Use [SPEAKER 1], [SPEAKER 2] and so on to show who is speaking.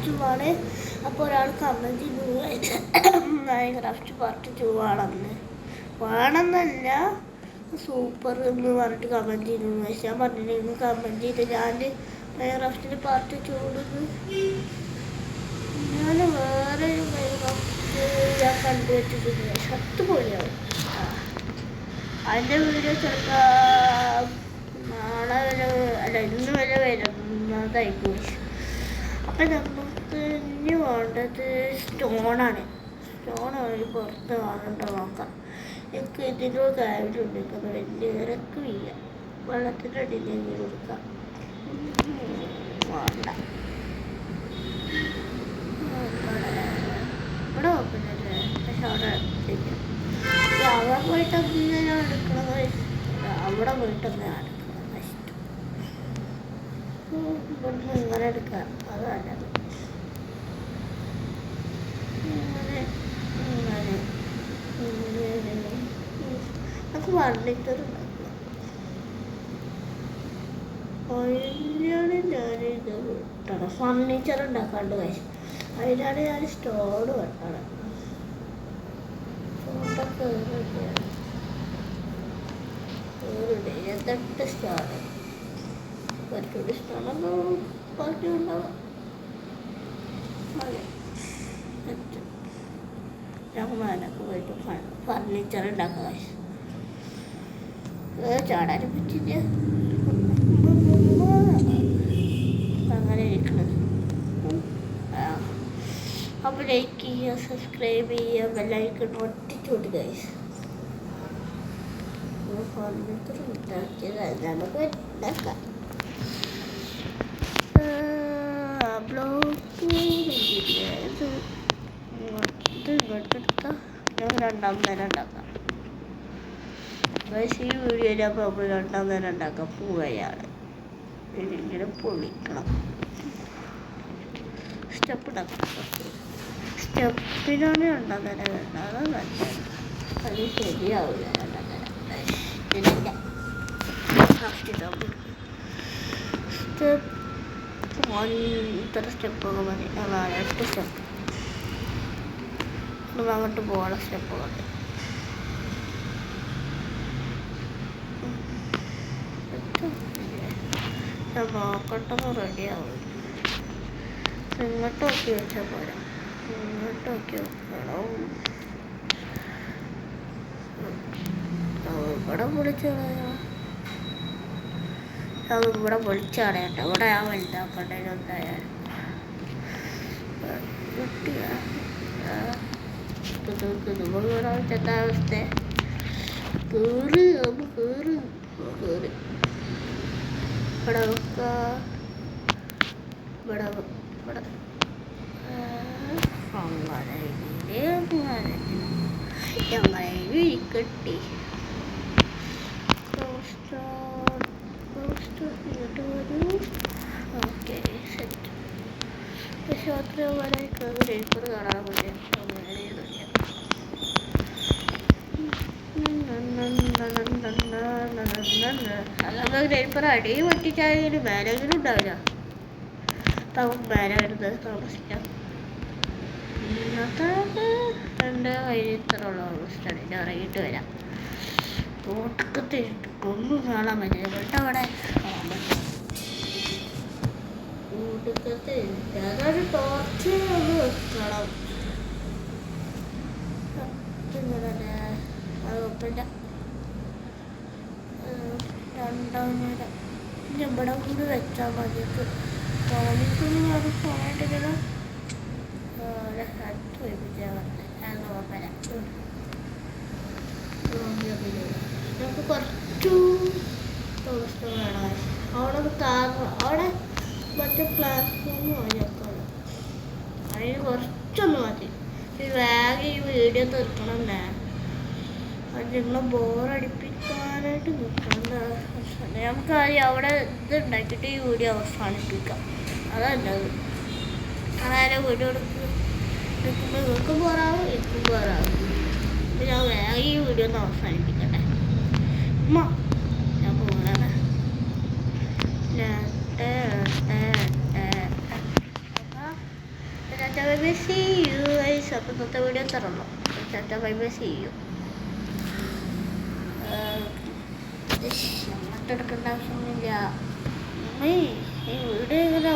[SPEAKER 1] 2 അപ്പോൾ ഒരാൾ comment Minecraft part 2 ആണെന്ന് വേണമെന്നല്ല സൂപ്പർ എന്ന് പറഞ്ഞിട്ട് കമൻറ്റ് ചെയ്തു. പക്ഷെ ഞാൻ പറഞ്ഞിട്ടുണ്ടെങ്കിൽ കമൻറ്റ് ചെയ്ത് ഞാൻ മൈൻക്രാഫ്റ്റിൻ്റെ പാർട്ട് 2 ഞാൻ വേറൊരു മൈൻക്രാഫ്റ്റ് ഞാൻ കണ്ടുവച്ചിട്ടുണ്ട്. പൊളിയാവും. അതിൻ്റെ വീഡിയോ ചിലപ്പോൾ നാളെ വരെ അല്ല ഇന്ന് വരെ വരുന്നതായിരിക്കും. അപ്പം നമുക്ക് ഇനി വേണ്ടത് സ്റ്റോണാണ്. സ്റ്റോണാണ് പുറത്ത് കാണണ്ട നോക്കാം. എനിക്ക് ഇതിനോട് കാര്യമുണ്ടെങ്കിൽ വലിയ ഇറക്ക് വീഴ വെള്ളത്തിൻ്റെ അടിയിലേക്ക് കൊടുക്കാം. വേണ്ട ഇവിടെ നോക്കുന്നില്ലേ? പക്ഷെ അവിടെ അവിടെ പോയിട്ട് അങ്ങനെ എടുക്കണത് അവിടെ പോയിട്ടൊന്ന് എടുക്കണം. ഇഷ്ടം ഇവിടുന്ന് ഇങ്ങനെ എടുക്കാം. അത് നല്ലത്. ഇങ്ങനെ ഇങ്ങനെ നമുക്ക് ഫർണിച്ചർ ഉണ്ടാക്കണം. അതിനാണ് ഞാനിത് വിട്ടണം. ഫർണിച്ചർ ഉണ്ടാക്കാണ്ട് കാശ് അതിനാണ് ഞാൻ സ്റ്റോൺ വെട്ടണം. എന്തൊക്കെ സ്റ്റോണ് കുറച്ചുകൂടി സ്റ്റോണൊന്ന് കുറച്ചുണ്ടാവാം. അതെ ഞങ്ങളൊക്കെ പോയിട്ട് ഫർണിച്ചർ ഉണ്ടാക്കുക. ചാടാനും പറ്റില്ല. അങ്ങനെ ഇരിക്കുന്നത്. അപ്പോൾ ലൈക്ക് ചെയ്യുക, സബ്സ്ക്രൈബ് ചെയ്യുക, ബെല്ലൈക്കൺ ഒട്ടിച്ചോട്ട് ഗൈസ്. ഫർണിച്ചർ ഉണ്ടാക്കിയത് നമുക്ക് ഉണ്ടാക്കാം. ഇങ്ങോട്ടെടുക്കാം. ഞങ്ങൾ 2ാം നേരം ഉണ്ടാക്കാം. പക്ഷേ ഈ വീഡിയോയിൽ അപ്പോൾ 2ാം നേരം ഉണ്ടാക്കാം. പൂവയാണ് ഇങ്ങനെ പൊളിക്കണം. സ്റ്റെപ്പ് ഉണ്ടാക്കാം. സ്റ്റെപ്പിനാണ് 2ാം നേരം വേണ്ടത്. അത് നല്ലത്. അത് ശരിയാവില്ല. 2ാം നേരം ഇതില്ല. സ്റ്റെപ്പ് 1 ഇത്ര സ്റ്റെപ്പൊക്കെ മതി. 8 സ്റ്റെപ്പ് അങ്ങോട്ട് പോകാനുള്ള സ്റ്റെപ്പുകൾ. ഞാൻ നോക്കട്ടൊന്ന് റെഡിയാവും. ഇങ്ങോട്ട് നോക്കി വെച്ചാൽ പോരാ. ഇങ്ങോട്ട് നോക്കി വെക്കണം. ഇവിടെ പൊളിച്ചളയാ. അത് ഇവിടെ പൊളിച്ചളയട്ടെ. ഇവിടെ ഞാൻ വലുതാക്കണ്ടേലും എന്തായാലും കിട്ടിയ അവസ്ഥ കേറി കേറി കേറി ഇവിടെ വെക്ക. ഇവിടെ ഇവിടെ അങ്ങനെ ഇരിക്കട്ടെ. Okay set. പക്ഷെ അത്രയും വരെ ഡേപ്പർ കാണാൻ പറ്റിയ നമ്മൾ ഡേപ്പർ അടി പൊട്ടിച്ചാലും മേലെങ്കിലും ഉണ്ടാവില്ല. നമുക്ക് മേലെ വരുന്നത് താമസിക്കാം. ഇന്നത്തെ 2 കഴിഞ്ഞ് ഇത്ര ഉള്ള സ്റ്റഡിൻ്റെ ഇറങ്ങിയിട്ട് വരാം. തോട്ടക്കത്തെ ഒന്നും കാണാൻ പറ്റില്ല. കേട്ടോ അവിടെ തോട്ടക്കത്തെ അതൊരു ടോർച്ച് ഒന്ന് വെക്കണം. ഇങ്ങനെ അത് ഒപ്പില്ല. 2ാം നേരം ഇവിടെ കൂടി വെച്ചാൽ മതി. തോന്നിക്കൊന്നും ഞാൻ പോയിട്ടില്ല. അടുത്ത് വയ്പ്പിച്ചാൽ ഞാൻ നോക്കാം. നമുക്ക് കുറച്ചു ടൂറിസ്റ്റ് വേണം. അവിടെ അവിടെ മറ്റേ പ്ലാറ്റ്ഫോം വാങ്ങിക്കണം. അതിന് കുറച്ചൊന്നും മതി. വേഗം ഈ വീഡിയോ തീർക്കണം. അത് നിങ്ങളെ ബോറടിപ്പിക്കാനായിട്ട് നിൽക്കണ്ട. നമുക്ക് അവിടെ ഇത് ഉണ്ടാക്കിയിട്ട് ഈ വീഡിയോ അവസാനിപ്പിക്കാം. അതല്ലത്. അതായത് വീഡിയോ എടുക്കുമ്പോൾ നിൽക്കും പോറാവും എനിക്കും പോറാവും. ഞാൻ വേഗം ഈ വീഡിയോ ഒന്ന് അവസാനിപ്പിക്കട്ടെ. ഞാൻ പോകണേ. Tata bye bye see you guys. അപ്പോൾ ഇന്നത്തെ വീഡിയോ തരണം. Tata bye bye see you. നമ്മളെടുക്കേണ്ട ആവശ്യമൊന്നുമില്ല. ഈ വീഡിയോ ഇങ്ങനെ